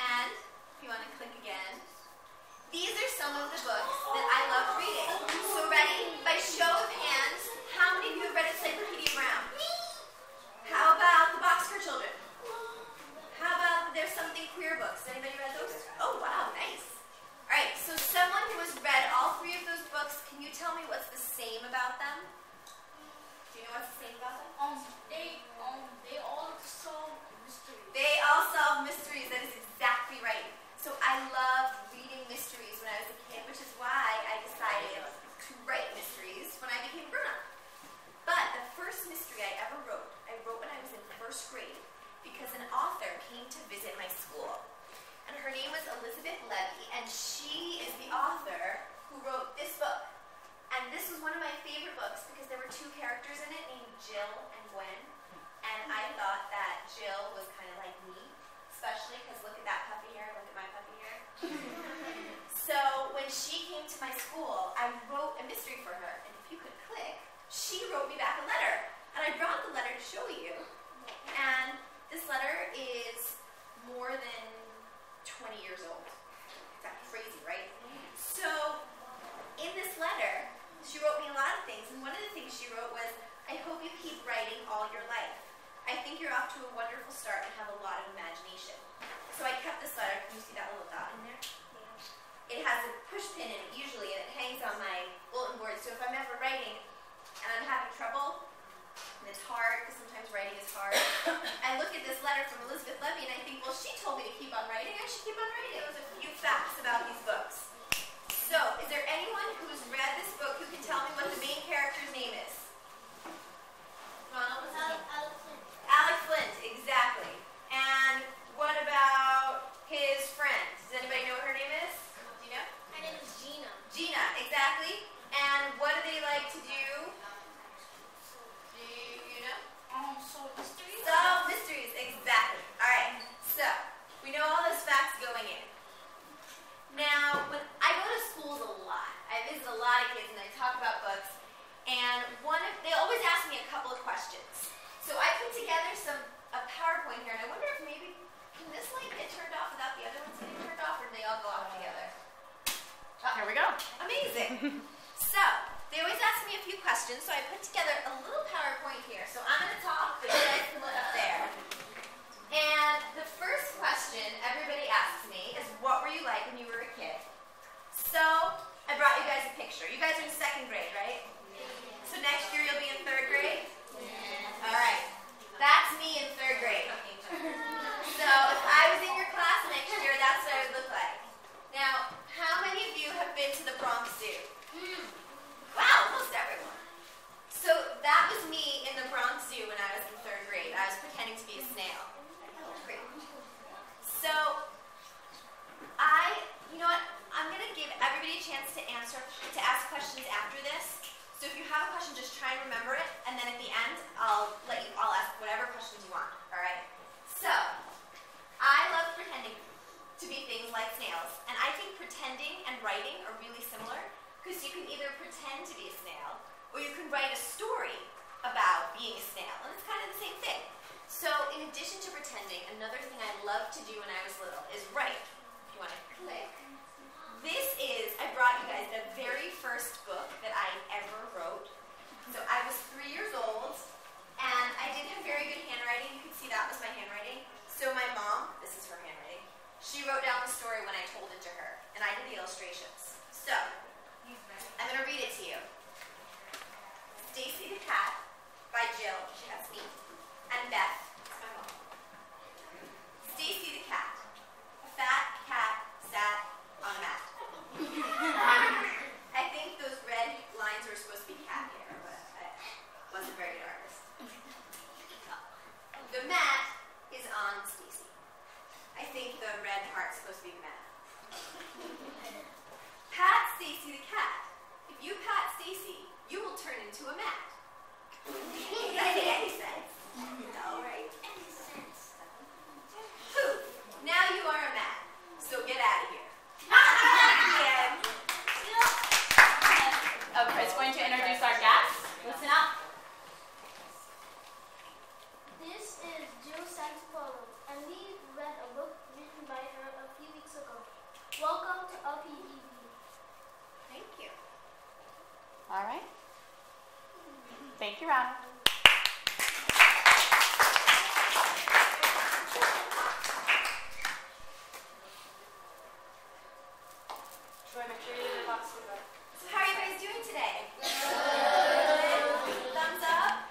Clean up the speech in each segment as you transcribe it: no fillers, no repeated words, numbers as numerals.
And, if you want to click again, these are some of the books that I love reading. So ready? By show of hands, how many of you have read Encyclopedia Brown? How about the Boxcar Children? How about There's Something Queer books? Anybody read those? Oh, wow, nice. All right, so someone who has read all three of those books, can you tell me what's the same about them? Do you know what's the same about them? They all solve mysteries. They all solve mysteries. That is exactly right. So I loved reading mysteries when I was a kid, which is why I decided to write mysteries when I became grown up. But the first mystery I ever wrote, I wrote when I was in first grade because an author came to visit my school. And her name was Elizabeth Levy, and she is the author who wrote this book. And this was one of my favorite books because there were two characters in it named Jill and Gwen. And I thought that Jill was kind of like me, especially because look at that puppy hair, look at my puppy hair. So when she came to my school, I wrote a mystery for her. And if you could click, she wrote me back a letter. And I brought the letter to show you. And this letter is more than 20 years old. That's crazy, right? So in this letter, she wrote me a lot of things. And one of the things she wrote was, I hope you keep writing all your life. I think you're off to a wonderful start and have a lot of imagination. So I kept this letter. Can you see that little dot in there? Yeah. It has a push pin in it usually, and it hangs on my bulletin board. So if I'm ever writing and I'm having trouble, and it's hard, because sometimes writing is hard, I look at this letter from Elizabeth Levy and I think, well, she told me to keep on writing. I should keep on writing. It was a few facts about these books. So, is there anyone who's read this book who can tell me what the main character's name is? Ronald, what's his name? Alex Flint, exactly. And what about his friend? Does anybody know what her name is? Do you know? Her name is Gina. Gina, exactly. And what do they like to do? Do you know? Solve mysteries. Solve mysteries, exactly. All right, so we know all those facts going in. Now, when I go to schools a lot, I visit a lot of kids and I talk about books, and they always ask me a couple of questions. So I put together a PowerPoint here, and I wonder if maybe, can this light get turned off without the other ones getting turned off, or do they all go off together? Oh, Here we go. amazing. So, they always ask me a few questions, so I put together a little PowerPoint here. So I'm going to talk, but you guys can look up there. And the first question everybody asks me is, what were you like when you were a kid? So, I brought you guys a picture. You guys are in second grade, right? So next year you'll be in third grade? All right. That's me in third grade. So if I was in your class next year, that's what I would look like. Now, how many of you have been to the Bronx Zoo? Wow, almost everyone. So that was me in the Bronx Zoo when I was in third grade. I was pretending to be a snail. Great. So, you know what? I'm going to give everybody a chance to ask questions after this. So if you have a question, just try and remember it, and then at the end, I'll ask whatever questions you want, all right? So, I love pretending to be things like snails, and I think pretending and writing are really similar, because you can either pretend to be a snail, or you can write a story about being a snail, and it's kind of the same thing. So, in addition to pretending, another thing I loved to do when I was little is write. If you want to click. I brought you guys the very first book that I ever wrote. So I was 3 by Jill, that's me, and Beth, that's my mom. Stacy the cat. A fat cat sat on a mat. I think those red lines were supposed to be cat hair, but I wasn't a very good artist. The mat is on Stacy. I think the red part's supposed to be the mat. Pat Stacy the cat. If you pat Stacy, you will turn into a mat. Does that make any sense? No, right? Poof. Now you are a mat. So get out of here. Chris is going to introduce our guests. Listen up. This is Jill Santopolo, and we read a book written by her a few weeks ago. Welcome to LPBV. Thank you. All right. Thank you, Ron. Troy, make sure you get your box to go. So how are you guys doing today? Good. Thumbs up?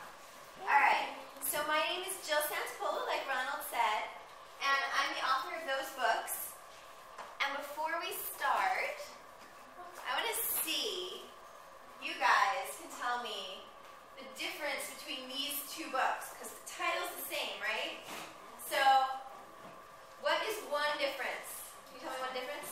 Alright. So my name is Jill Santopolo, like Ronald said, and I'm the author of those books. And before we start, I want to see you guys can tell me the difference between these two books, because the title's the same, right? So, what is one difference? Can you tell me one difference?